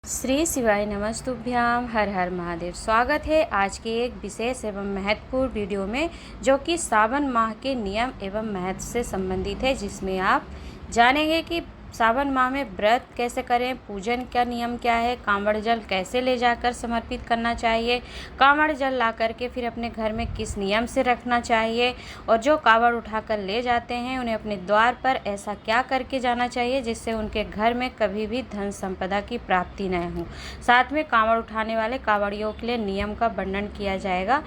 श्री शिवाय नमस्तुभ्याम। हर हर महादेव। स्वागत है आज के एक विशेष एवं महत्वपूर्ण वीडियो में, जो कि सावन माह के नियम एवं महत्व से संबंधित है, जिसमें आप जानेंगे कि सावन माह में व्रत कैसे करें, पूजन का नियम क्या है, कांवड़ जल कैसे ले जाकर समर्पित करना चाहिए, कांवड़ जल ला करके फिर अपने घर में किस नियम से रखना चाहिए, और जो कांवड़ उठाकर ले जाते हैं उन्हें अपने द्वार पर ऐसा क्या करके जाना चाहिए जिससे उनके घर में कभी भी धन संपदा की प्राप्ति न हो। साथ में कांवड़ उठाने वाले कांवड़ियों के लिए नियम का वर्णन किया जाएगा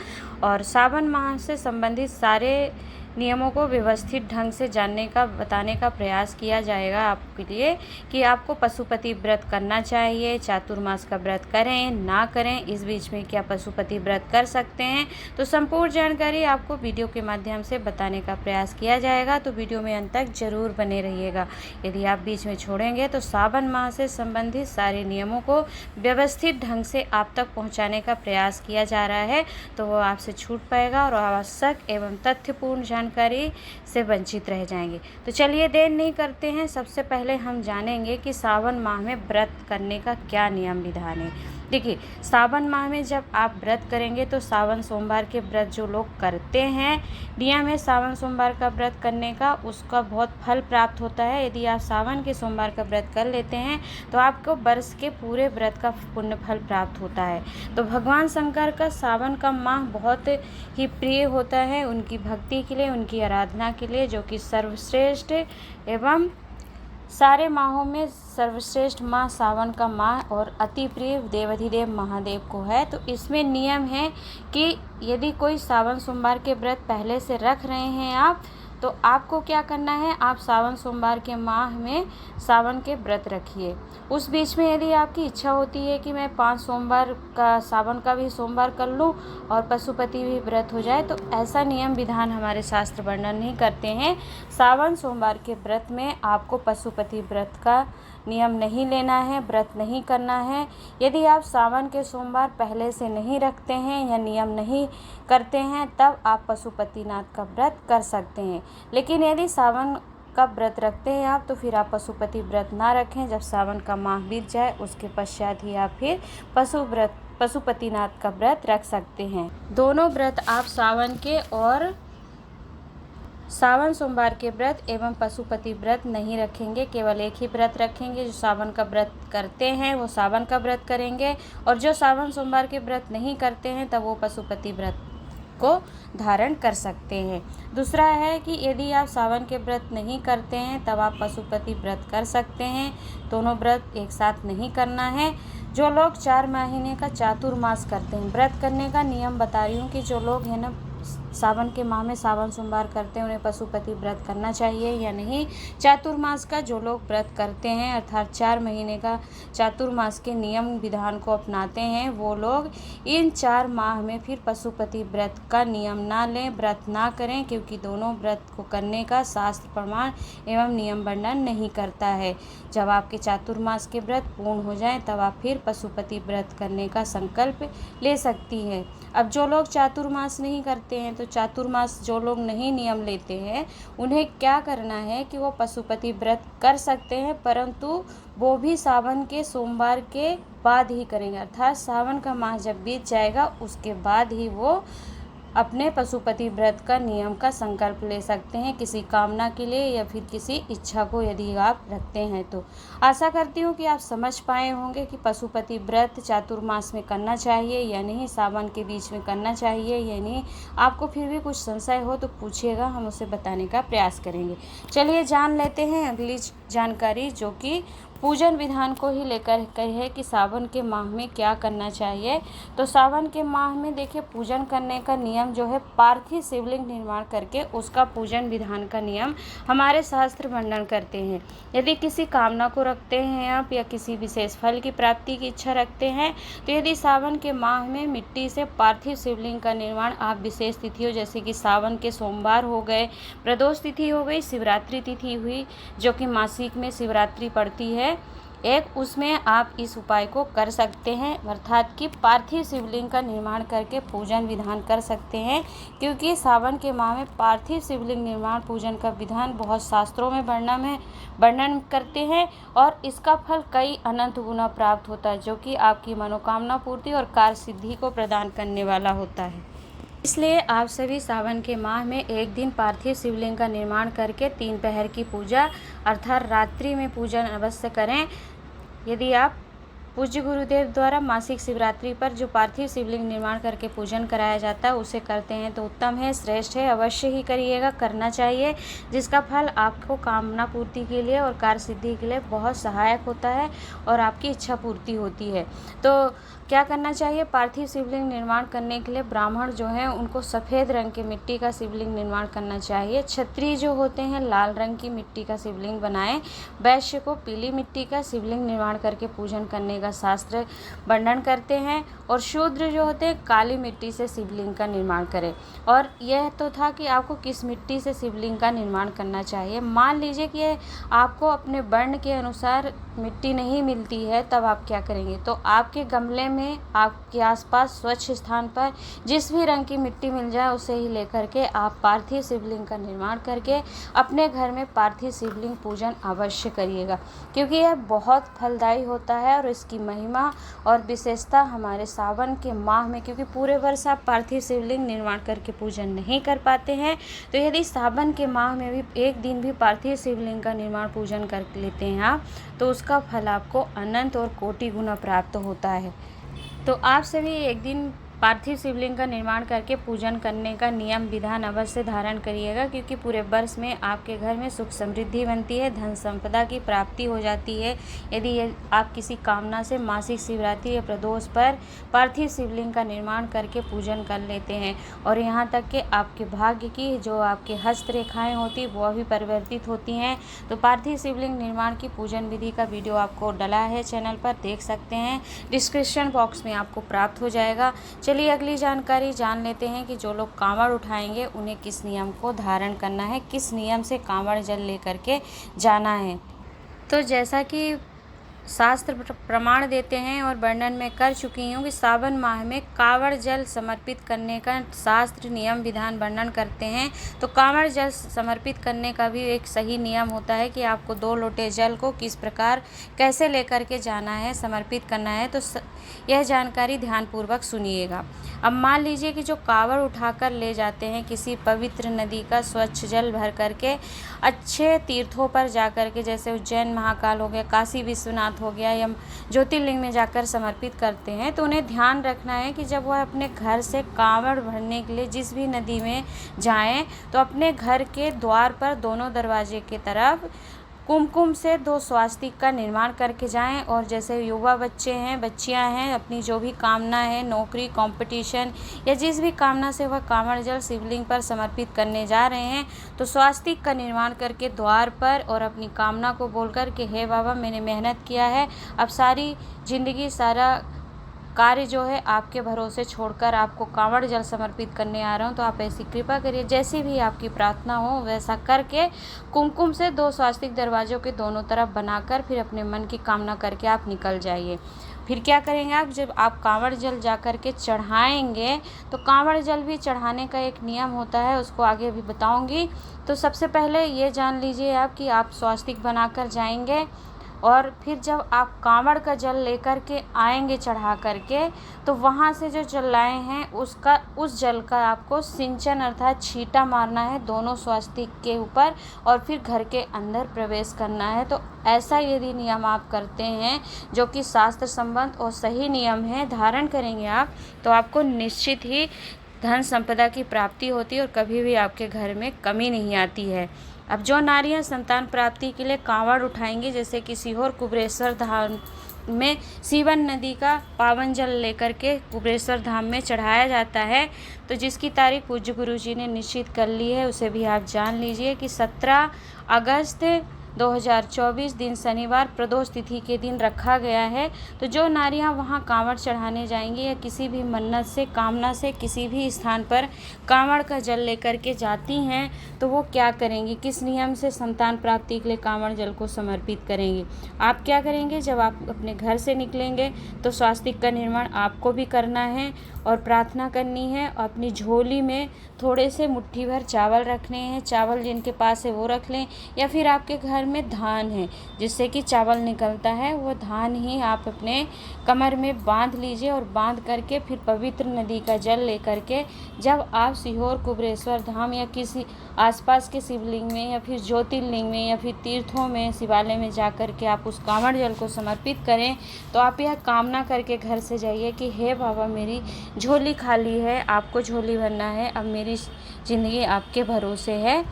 और सावन माह से संबंधित सारे नियमों को व्यवस्थित ढंग से बताने का प्रयास किया जाएगा आपके लिए कि आपको पशुपति व्रत करना चाहिए, चातुर्मास का व्रत करें ना करें, इस बीच में क्या पशुपति व्रत कर सकते हैं। तो संपूर्ण जानकारी आपको वीडियो के माध्यम से बताने का प्रयास किया जाएगा, तो वीडियो में अंत तक जरूर बने रहिएगा। यदि आप बीच में छोड़ेंगे तो सावन माह से संबंधित सारे नियमों को व्यवस्थित ढंग से आप तक पहुँचाने का प्रयास किया जा रहा है, तो वो आपसे छूट पाएगा और आवश्यक एवं तथ्यपूर्ण जानकारी से वंचित रह जाएंगे। तो चलिए देर नहीं करते हैं, सबसे पहले हम जानेंगे कि सावन माह में व्रत करने का क्या नियम विधान है। देखिए, सावन माह में जब आप व्रत करेंगे तो सावन सोमवार के व्रत जो लोग करते हैं, नियम है सावन सोमवार का व्रत करने का, उसका बहुत फल प्राप्त होता है। यदि आप सावन के सोमवार का व्रत कर लेते हैं तो आपको वर्ष के पूरे व्रत का पुण्य फल प्राप्त होता है। तो भगवान शंकर का सावन का माह बहुत ही प्रिय होता है उनकी भक्ति के लिए, उनकी आराधना के लिए, जो कि सर्वश्रेष्ठ एवं सारे माहों में सर्वश्रेष्ठ माह सावन का माह और अति प्रिय देवाधिदेव महादेव को है। तो इसमें नियम है कि यदि कोई सावन सोमवार के व्रत पहले से रख रहे हैं आप, तो आपको क्या करना है, आप सावन सोमवार के माह में सावन के व्रत रखिए। उस बीच में यदि आपकी इच्छा होती है कि मैं 5 सोमवार का सावन का भी सोमवार कर लूं और पशुपति भी व्रत हो जाए, तो ऐसा नियम विधान हमारे शास्त्र वर्णन नहीं करते हैं। सावन सोमवार के व्रत में आपको पशुपति व्रत का नियम नहीं लेना है, व्रत नहीं करना है। यदि आप सावन के सोमवार पहले से नहीं रखते हैं या नियम नहीं करते हैं, तब आप पशुपतिनाथ का व्रत कर सकते हैं। लेकिन यदि सावन का व्रत रखते हैं आप, तो फिर आप पशुपति व्रत ना रखें। जब सावन का माह बीत जाए उसके पश्चात ही आप फिर पशुपतिनाथ का व्रत रख सकते हैं। दोनों व्रत आप सावन के और सावन सोमवार के व्रत एवं पशुपति व्रत नहीं रखेंगे, केवल एक ही व्रत रखेंगे। जो सावन का व्रत करते हैं वो सावन का व्रत करेंगे, और जो सावन सोमवार के व्रत नहीं करते हैं तब वो पशुपति व्रत को धारण कर सकते हैं। दूसरा है कि यदि आप सावन के व्रत नहीं करते हैं तब आप पशुपति व्रत कर सकते हैं। दोनों व्रत एक साथ नहीं करना है। जो लोग 4 महीने का चातुर्मास करते हैं, व्रत करने का नियम बता रही हूँ कि जो लोग हैं ना सावन के माह में सावन सोमवार करते हैं, उन्हें पशुपति व्रत करना चाहिए या नहीं। चातुर्मास का जो लोग व्रत करते हैं, अर्थात 4 महीने का चातुर्मास के नियम विधान को अपनाते हैं, वो लोग इन 4 माह में फिर पशुपति व्रत का नियम ना लें, व्रत ना करें, क्योंकि दोनों व्रत को करने का शास्त्र प्रमाण एवं नियम वर्णन नहीं करता है। जब आपके चातुर्मास के व्रत पूर्ण हो जाएं, तब आप फिर पशुपति व्रत करने का संकल्प ले सकती हैं। अब जो लोग चातुर्मास नहीं करते हैं, तो चातुर्मास जो लोग नहीं नियम लेते हैं, उन्हें क्या करना है कि वो पशुपति व्रत कर सकते हैं, परंतु वो भी सावन के सोमवार के बाद ही करेंगे। अर्थात सावन का माह जब बीत जाएगा उसके बाद ही वो अपने पशुपति व्रत का नियम का संकल्प ले सकते हैं, किसी कामना के लिए या फिर किसी इच्छा को यदि आप रखते हैं। तो आशा करती हूँ कि आप समझ पाए होंगे कि पशुपति व्रत चातुर्मास में करना चाहिए या नहीं, सावन के बीच में करना चाहिए या नहीं। आपको फिर भी कुछ संशय हो तो पूछिएगा, हम उसे बताने का प्रयास करेंगे। चलिए जान लेते हैं अगली जानकारी, जो कि पूजन विधान को ही लेकर है कि सावन के माह में क्या करना चाहिए। तो सावन के माह में देखिए, पूजन करने का नियम जो है, पार्थिव शिवलिंग निर्माण करके उसका पूजन विधान का नियम हमारे शास्त्र वर्णन करते हैं। यदि किसी कामना को रखते हैं आप या किसी विशेष फल की प्राप्ति की इच्छा रखते हैं, तो यदि सावन के माह में मिट्टी से पार्थिव शिवलिंग का निर्माण आप विशेष तिथियों, जैसे कि सावन के सोमवार हो गए, प्रदोष तिथि हो गई, शिवरात्रि तिथि हुई, जो कि मासिक में शिवरात्रि पड़ती है, एक उसमें आप इस उपाय को कर सकते हैं, अर्थात कि पार्थिव शिवलिंग का निर्माण करके पूजन विधान कर सकते हैं, क्योंकि सावन के माह में पार्थिव शिवलिंग निर्माण पूजन का विधान बहुत शास्त्रों में वर्णन करते हैं और इसका फल कई अनंत गुना प्राप्त होता है, जो कि आपकी मनोकामना पूर्ति और कार्य सिद्धि को प्रदान करने वाला होता है। इसलिए आप सभी सावन के माह में एक दिन पार्थिव शिवलिंग का निर्माण करके 3 पहर की पूजा अर्थात रात्रि में पूजन अवश्य करें। यदि आप पूज्य गुरुदेव द्वारा मासिक शिवरात्रि पर जो पार्थिव शिवलिंग निर्माण करके पूजन कराया जाता है उसे करते हैं तो उत्तम है, श्रेष्ठ है, अवश्य ही करिएगा, करना चाहिए, जिसका फल आपको कामना पूर्ति के लिए और कार्य सिद्धि के लिए बहुत सहायक होता है और आपकी इच्छा पूर्ति होती है। तो क्या करना चाहिए? पार्थिव शिवलिंग निर्माण करने के लिए ब्राह्मण जो हैं उनको सफ़ेद रंग के मिट्टी का शिवलिंग निर्माण करना चाहिए। क्षत्रिय जो होते हैं लाल रंग की मिट्टी का शिवलिंग बनाएं। वैश्य को पीली मिट्टी का शिवलिंग निर्माण करके पूजन करने का शास्त्र वर्णन करते हैं और शूद्र जो होते हैं काली मिट्टी से शिवलिंग का निर्माण करें। और यह तो था कि आपको किस मिट्टी से शिवलिंग का निर्माण करना चाहिए। मान लीजिए कि आपको अपने वर्ण के अनुसार मिट्टी नहीं मिलती है, तब आप क्या करेंगे? तो आपके गमले में आपके आसपास स्वच्छ स्थान पर जिस भी रंग की मिट्टी मिल जाए उसे ही लेकर के आप पार्थिव शिवलिंग का निर्माण करके अपने घर में पार्थिव शिवलिंग पूजन अवश्य करिएगा, क्योंकि यह बहुत फलदायी होता है और इसकी महिमा और विशेषता हमारे सावन के माह में, क्योंकि पूरे वर्ष आप पार्थिव शिवलिंग निर्माण करके पूजन नहीं कर पाते हैं, तो यदि सावन के माह में भी एक दिन भी पार्थिव शिवलिंग का निर्माण पूजन कर लेते हैं आप, तो उसका फल आपको अनंत और कोटि गुना प्राप्त होता है। तो आप सभी एक दिन पार्थिव शिवलिंग का निर्माण करके पूजन करने का नियम विधान अवश्य धारण करिएगा, क्योंकि पूरे वर्ष में आपके घर में सुख समृद्धि बनती है, धन संपदा की प्राप्ति हो जाती है। यदि आप किसी कामना से मासिक शिवरात्रि या प्रदोष पर पार्थिव शिवलिंग का निर्माण करके पूजन कर लेते हैं और यहाँ तक कि आपके भाग्य की जो आपके हस्त रेखाएँ होती वह भी परिवर्तित होती हैं। तो पार्थिव शिवलिंग निर्माण की पूजन विधि का वीडियो आपको डला है चैनल पर, देख सकते हैं, डिस्क्रिप्शन बॉक्स में आपको प्राप्त हो जाएगा। चलिए अगली जानकारी जान लेते हैं कि जो लोग कांवड़ उठाएंगे उन्हें किस नियम को धारण करना है, किस नियम से कांवड़ जल लेकर के जाना है। तो जैसा कि शास्त्र प्रमाण देते हैं और वर्णन में कर चुकी हूँ कि सावन माह में कांवड़ जल समर्पित करने का शास्त्र नियम विधान वर्णन करते हैं। तो कांवड़ जल समर्पित करने का भी एक सही नियम होता है कि आपको 2 लोटे जल को किस प्रकार कैसे लेकर के जाना है, समर्पित करना है। तो यह जानकारी ध्यानपूर्वक सुनिएगा। अब मान लीजिए कि जो कांवड़ उठाकर ले जाते हैं किसी पवित्र नदी का स्वच्छ जल भर करके अच्छे तीर्थों पर जाकर के, जैसे उज्जैन महाकाल हो गया, काशी विश्वनाथ हो गया या ज्योतिर्लिंग में जाकर समर्पित करते हैं, तो उन्हें ध्यान रखना है कि जब वह अपने घर से कांवड़ भरने के लिए जिस भी नदी में जाएं, तो अपने घर के द्वार पर दोनों दरवाजे की तरफ कुमकुम से 2 स्वास्तिक का निर्माण करके जाएं। और जैसे युवा बच्चे हैं, बच्चियां हैं, अपनी जो भी कामना है, नौकरी, कंपटीशन या जिस भी कामना से वह कांवड़ जल शिवलिंग पर समर्पित करने जा रहे हैं, तो स्वास्तिक का निर्माण करके द्वार पर और अपनी कामना को बोलकर कि हे बाबा, मैंने मेहनत किया है, अब सारी ज़िंदगी सारा कार्य जो है आपके भरोसे छोड़कर आपको कांवड़ जल समर्पित करने आ रहा हूँ, तो आप ऐसी कृपा करिए, जैसी भी आपकी प्रार्थना हो वैसा करके कुमकुम से 2 स्वास्तिक दरवाज़ों के दोनों तरफ बनाकर फिर अपने मन की कामना करके आप निकल जाइए। फिर क्या करेंगे आप? जब आप कांवड़ जल जा कर के चढ़ाएँगे, तो कांवड़ जल भी चढ़ाने का एक नियम होता है, उसको आगे भी बताऊँगी। तो सबसे पहले ये जान लीजिए आप कि आप स्वास्तिक बनाकर जाएंगे और फिर जब आप कांवड़ का जल लेकर के आएंगे चढ़ा करके, तो वहाँ से जो जल लाए हैं उस जल का आपको सिंचन अर्थात छींटा मारना है दोनों स्वास्तिक के ऊपर और फिर घर के अंदर प्रवेश करना है। तो ऐसा यदि नियम आप करते हैं, जो कि शास्त्र संबद्ध और सही नियम है, धारण करेंगे आप, तो आपको निश्चित ही धन संपदा की प्राप्ति होती है और कभी भी आपके घर में कमी नहीं आती है। अब जो नारियां संतान प्राप्ति के लिए कांवड़ उठाएंगी, जैसे कि सीहोर कुबेरेश्वर धाम में सीवन नदी का पावन जल लेकर के कुबेरेश्वर धाम में चढ़ाया जाता है, तो जिसकी तारीख पूज्य गुरु जी ने निश्चित कर ली है, उसे भी आप जान लीजिए कि 17 अगस्त 2024 दिन शनिवार प्रदोष तिथि के दिन रखा गया है। तो जो नारियां वहां कांवड़ चढ़ाने जाएंगी या किसी भी मन्नत से, कामना से किसी भी स्थान पर कांवड़ का जल लेकर के जाती हैं तो वो क्या करेंगी, किस नियम से संतान प्राप्ति के लिए कांवड़ जल को समर्पित करेंगी। आप क्या करेंगे, जब आप अपने घर से निकलेंगे तो स्वास्तिक का निर्माण आपको भी करना है और प्रार्थना करनी है। अपनी झोली में थोड़े से मुट्ठी भर चावल रखने हैं, चावल जिनके पास है वो रख लें, या फिर आपके घर में धान है जिससे कि चावल निकलता है, वो धान ही आप अपने कमर में बांध लीजिए और बांध करके फिर पवित्र नदी का जल लेकर के जब आप सीहोर कुबेरेश्वर धाम या किसी आसपास के शिवलिंग में या फिर ज्योतिर्लिंग में या फिर तीर्थों में, शिवालय में जा कर के आप उस कांवड़ जल को समर्पित करें, तो आप यह कामना करके घर से जाइए कि हे बाबा मेरी झोली खाली है, आपको झोली भरना है, अब मेरी ज़िंदगी आपके भरोसे है।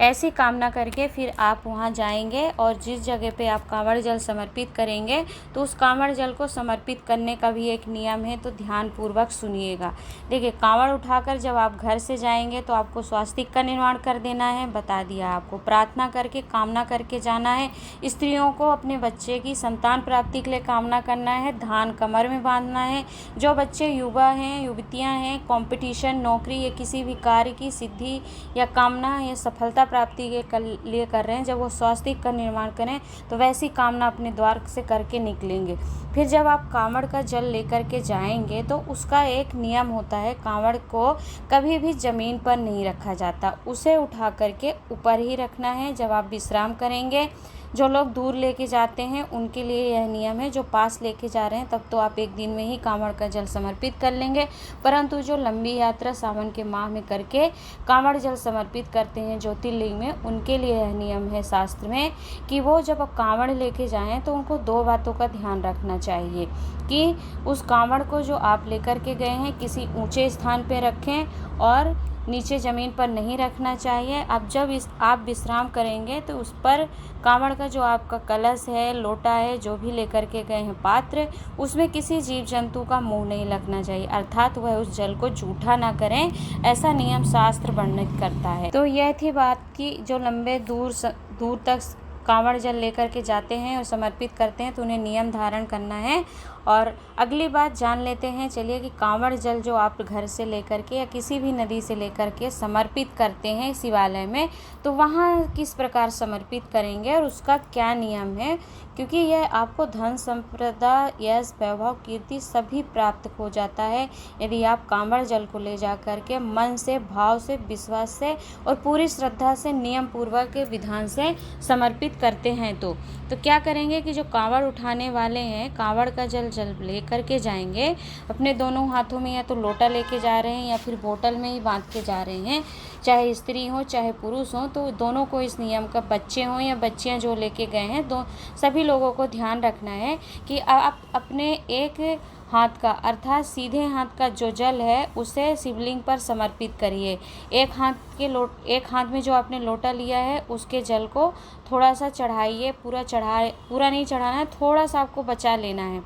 ऐसी कामना करके फिर आप वहाँ जाएंगे और जिस जगह पे आप कांवड़ जल समर्पित करेंगे तो उस कांवड़ जल को समर्पित करने का भी एक नियम है, तो ध्यान पूर्वक सुनिएगा। देखिए, कांवड़ उठाकर जब आप घर से जाएंगे तो आपको स्वास्तिक का निर्माण कर देना है, बता दिया आपको, प्रार्थना करके कामना करके जाना है। स्त्रियों को अपने बच्चे की संतान प्राप्ति के लिए कामना करना है, धान कमर में बांधना है। जो बच्चे युवा हैं, युवतियाँ हैं, कॉम्पिटिशन, नौकरी या किसी भी कार्य की सिद्धि या कामना या सफलता प्राप्ति के लिए कर रहे हैं, जब वो स्वास्तिक का निर्माण करें तो वैसी कामना अपने द्वार से करके निकलेंगे। फिर जब आप कांवड़ का जल लेकर के जाएंगे तो उसका एक नियम होता है, कांवड़ को कभी भी ज़मीन पर नहीं रखा जाता, उसे उठा करके ऊपर ही रखना है। जब आप विश्राम करेंगे, जो लोग दूर लेके जाते हैं उनके लिए यह नियम है, जो पास लेके जा रहे हैं तब तो आप एक दिन में ही कांवड़ का जल समर्पित कर लेंगे, परंतु जो लंबी यात्रा सावन के माह में करके कांवड़ जल समर्पित करते हैं ज्योतिर्लिंग में, उनके लिए यह नियम है शास्त्र में कि वो जब कांवड़ लेके जाएं तो उनको 2 बातों का ध्यान रखना चाहिए कि उस कांवड़ को जो आप लेकर के गए हैं किसी ऊंचे स्थान पे रखें और नीचे ज़मीन पर नहीं रखना चाहिए। अब जब आप विश्राम करेंगे तो उस पर कांवड़ का जो आपका कलश है, लोटा है, जो भी लेकर के गए हैं पात्र, उसमें किसी जीव जंतु का मुंह नहीं लगना चाहिए, अर्थात वह उस जल को जूठा ना करें, ऐसा नियम शास्त्र वर्णित करता है। तो यह थी बात कि जो लंबे दूर तक कांवड़ जल लेकर के जाते हैं और समर्पित करते हैं तो उन्हें नियम धारण करना है। और अगली बात जान लेते हैं, चलिए, कि कांवड़ जल जो आप घर से लेकर के या किसी भी नदी से लेकर के समर्पित करते हैं शिवालय में, तो वहाँ किस प्रकार समर्पित करेंगे और उसका क्या नियम है, क्योंकि यह आपको धन, संपदा, यश, वैभव, कीर्ति सभी प्राप्त हो जाता है यदि आप कांवड़ जल को ले जा कर के मन से, भाव से, विश्वास से और पूरी श्रद्धा से, नियम पूर्वक के विधान से समर्पित करते हैं। तो क्या करेंगे कि जो कांवड़ उठाने वाले हैं, कांवड़ का जल ले करके जाएंगे, अपने दोनों हाथों में या तो लोटा लेके जा रहे हैं या फिर बोतल में ही बांध के जा रहे हैं, चाहे स्त्री हो चाहे पुरुष हो, तो दोनों को इस नियम का, बच्चे हों या बच्चियां जो लेके गए हैं, सभी लोगों को ध्यान रखना है कि आप अपने एक हाथ का, अर्थात सीधे हाथ का जो जल है उसे शिवलिंग पर समर्पित करिए। एक हाथ में जो आपने लोटा लिया है उसके जल को थोड़ा सा चढ़ाइए, पूरा नहीं चढ़ाना है, थोड़ा सा आपको बचा लेना है।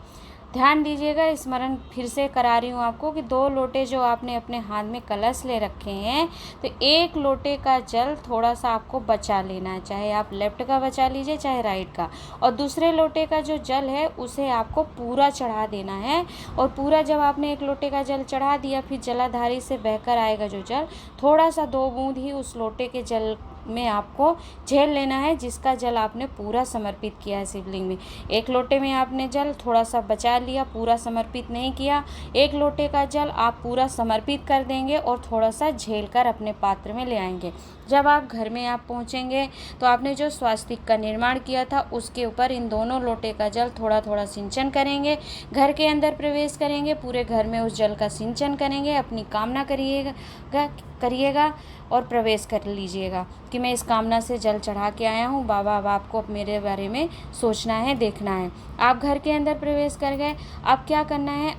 ध्यान दीजिएगा, स्मरण फिर से करा रही हूँ आपको कि 2 लोटे जो आपने अपने हाथ में कलश ले रखे हैं, तो 1 लोटे का जल थोड़ा सा आपको बचा लेना है, चाहे आप लेफ्ट का बचा लीजिए चाहे राइट का, और दूसरे लोटे का जो जल है उसे आपको पूरा चढ़ा देना है। और पूरा जब आपने 1 लोटे का जल चढ़ा दिया, फिर जलाधारी से बहकर आएगा जो जल, थोड़ा सा 2 बूंद ही उस लोटे के जल में आपको झेल लेना है जिसका जल आपने पूरा समर्पित किया है शिवलिंग में। 1 लोटे में आपने जल थोड़ा सा बचा लिया, पूरा समर्पित नहीं किया, 1 लोटे का जल आप पूरा समर्पित कर देंगे और थोड़ा सा झेल कर अपने पात्र में ले आएंगे। जब आप घर में आप पहुँचेंगे तो आपने जो स्वास्तिक का निर्माण किया था उसके ऊपर इन दोनों लोटे का जल थोड़ा थोड़ा सिंचन करेंगे, घर के अंदर प्रवेश करेंगे, पूरे घर में उस जल का सिंचन करेंगे, अपनी कामना करिएगा और प्रवेश कर लीजिएगा कि मैं इस कामना से जल चढ़ा के आया हूँ बाबा, अब आपको मेरे बारे में सोचना है, देखना है। आप घर के अंदर प्रवेश कर गए, अब क्या करना है,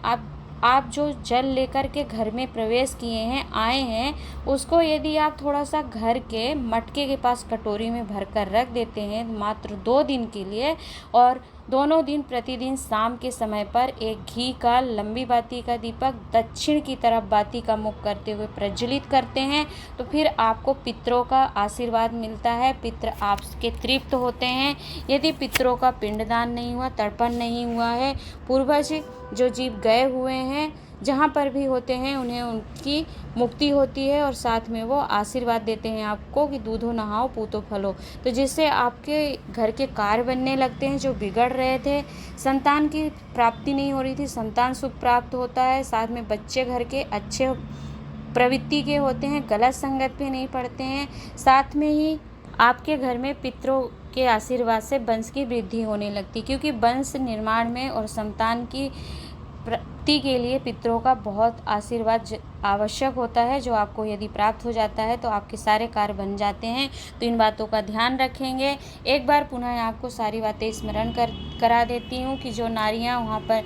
आप जो जल लेकर के घर में प्रवेश किए हैं, आए हैं, उसको यदि आप थोड़ा सा घर के मटके के पास कटोरी में भर कर रख देते हैं मात्र 2 दिन के लिए, और दोनों दिन प्रतिदिन शाम के समय पर एक घी का लंबी बाती का दीपक दक्षिण की तरफ बाती का मुख करते हुए प्रज्वलित करते हैं तो फिर आपको पितरों का आशीर्वाद मिलता है। पितर आपके तृप्त होते हैं। यदि पितरों का पिंडदान नहीं हुआ, तर्पण नहीं हुआ है, पूर्वज जो जीव गए हुए हैं जहाँ पर भी होते हैं उन्हें उनकी मुक्ति होती है और साथ में वो आशीर्वाद देते हैं आपको कि दूधो नहाओ पूतो फलो, तो जिससे आपके घर के कार्य बनने लगते हैं जो बिगड़ रहे थे। संतान की प्राप्ति नहीं हो रही थी, संतान सुख प्राप्त होता है। साथ में बच्चे घर के अच्छे प्रवृत्ति के होते हैं, गलत संगत पे नहीं पड़ते हैं। साथ में ही आपके घर में पितरों के आशीर्वाद से वंश की वृद्धि होने लगती, क्योंकि वंश निर्माण में और संतान की प्राप्ति के लिए पितरों का बहुत आशीर्वाद आवश्यक होता है, जो आपको यदि प्राप्त हो जाता है तो आपके सारे कार्य बन जाते हैं। तो इन बातों का ध्यान रखेंगे। एक बार पुनः आपको सारी बातें स्मरण करा देती हूँ कि जो नारियाँ वहाँ पर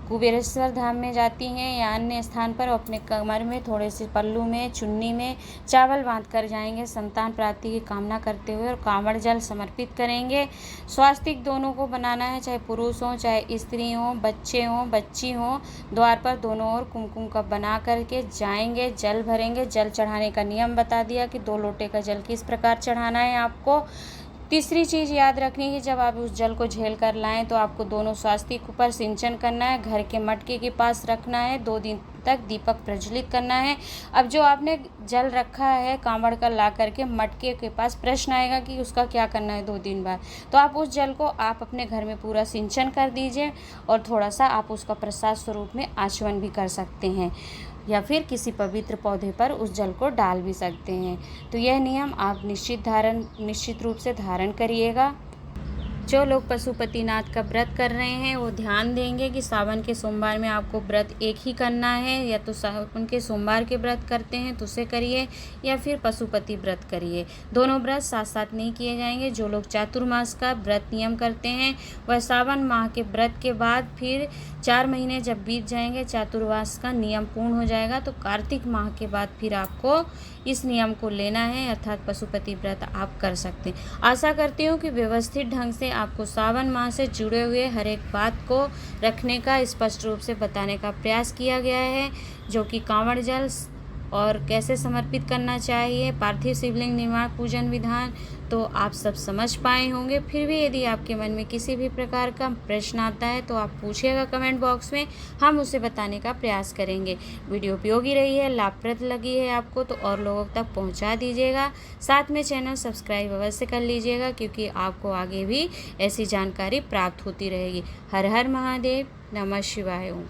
कुबेरेश्वर धाम में जाती हैं या अन्य स्थान पर अपने कमर में थोड़े से पल्लू में चुन्नी में चावल बांध कर जाएंगे, संतान प्राप्ति की कामना करते हुए, और कांवड़ जल समर्पित करेंगे। स्वास्तिक दोनों को बनाना है, चाहे पुरुष हों, चाहे स्त्री हों, बच्चे हों, बच्ची हों। द्वार पर दोनों ओर कुमकुम का बना करके जाएंगे, जल भरेंगे। जल चढ़ाने का नियम बता दिया कि 2 लोटे का जल किस प्रकार चढ़ाना है आपको। तीसरी चीज़ याद रखनी है, जब आप उस जल को झेल कर लाएं तो आपको दोनों स्वास्तिक पर सिंचन करना है, घर के मटके के पास रखना है, 2 दिन तक दीपक प्रज्वलित करना है। अब जो आपने जल रखा है कांवड़ का ला करके मटके के पास, प्रश्न आएगा कि उसका क्या करना है 2 दिन बाद, तो आप उस जल को आप अपने घर में पूरा सिंचन कर दीजिए और थोड़ा सा आप उसका प्रसाद स्वरूप में आचमन भी कर सकते हैं या फिर किसी पवित्र पौधे पर उस जल को डाल भी सकते हैं। तो यह नियम आप निश्चित रूप से धारण करिएगा। जो लोग पशुपतिनाथ का व्रत कर रहे हैं वो ध्यान देंगे कि सावन के सोमवार में आपको व्रत एक ही करना है, या तो सावन के सोमवार के व्रत करते हैं तो उसे करिए या फिर पशुपति व्रत करिए। दोनों व्रत साथ साथ नहीं किए जाएंगे। जो लोग चातुर्मास का व्रत नियम करते हैं वह सावन माह के व्रत के बाद फिर 4 महीने जब बीत जाएंगे, चातुर्मास का नियम पूर्ण हो जाएगा, तो कार्तिक माह के बाद फिर आपको इस नियम को लेना है, अर्थात पशुपति व्रत आप कर सकते हैं। आशा करती हूँ कि व्यवस्थित ढंग से आपको सावन माह से जुड़े हुए हर एक बात को रखने का, स्पष्ट रूप से बताने का प्रयास किया गया है, जो कि कांवड़ जल और कैसे समर्पित करना चाहिए, पार्थिव शिवलिंग निर्माण पूजन विधान, तो आप सब समझ पाए होंगे। फिर भी यदि आपके मन में किसी भी प्रकार का प्रश्न आता है तो आप पूछिएगा कमेंट बॉक्स में, हम उसे बताने का प्रयास करेंगे। वीडियो उपयोगी रही है, लाभप्रद लगी है आपको तो और लोगों तक पहुंचा दीजिएगा। साथ में चैनल सब्सक्राइब अवश्य कर लीजिएगा, क्योंकि आपको आगे भी ऐसी जानकारी प्राप्त होती रहेगी। हर हर महादेव, नमः शिवाय। ओम।